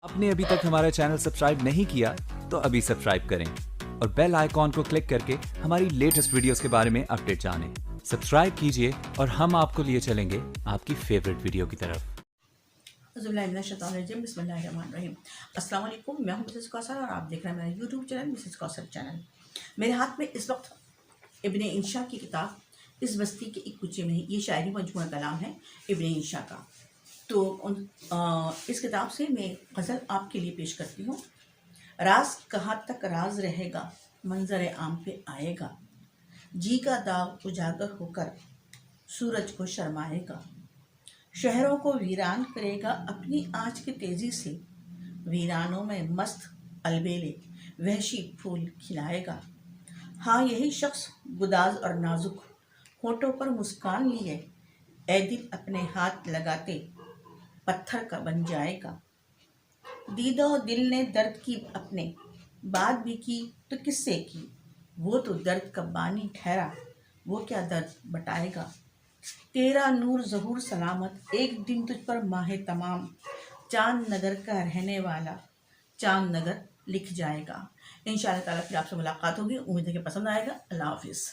آپ نے ابھی تک ہمارا چینل سبسکرائب نہیں کیا تو ابھی سبسکرائب کریں اور بیل آئیکن کو کلک کر کے ہماری لیٹسٹ ویڈیوز کے بارے میں اپڈیٹ جانیں۔ سبسکرائب کیجئے اور ہم آپ کو لیے چلیں گے آپ کی فیوریٹ ویڈیو کی طرف۔ اعوذ باللہ من الشیطان الرجیم، بسم اللہ الرحمن الرحیم۔ السلام علیکم، میں ہوں مسز کوثر اور آپ دیکھ رہے ہیں میرا یوٹیوب چینل مسز کوثر چینل۔ میرے ہاتھ میں اس وقت ابن انشا کی کتاب اس بستی کے ایک کچے میں ہے، یہ شاعری مجموعہ کلام ہے ابن انشا کا۔ تو اس کتاب سے میں غزل آپ کے لیے پیش کرتی ہوں۔ راز کہاں تک راز رہے گا، منظر عام پہ آئے گا، جی کا داغ اجاگر ہو کر سورج کو شرمائے گا، شہروں کو ویران کرے گا اپنی آنچ کی تیزی سے، ویرانوں میں مست البیلے وحشی پھول کھلائے گا۔ ہاں یہی شخص گداز اور نازک ہونٹوں پر مسکان لیے، اے دل اپنے ہاتھ لگاتے پتھر کا بن جائے گا۔ دیدہ و دل نے درد کی اپنے بات بھی کی تو کس سے کی، وہ تو درد کا بانی ٹھہرا، وہ کیا درد بٹائے گا۔ تیرا نور ظہور سلامت، ایک دن تجھ پر ماہ تمام، چاند نگر کا رہنے والا چاند نگر لکھ جائے گا۔ انشاءاللہ تعالیٰ پھر آپ سے ملاقات ہوگی، امید ہے کہ پسند آئے گا۔ اللہ حافظ۔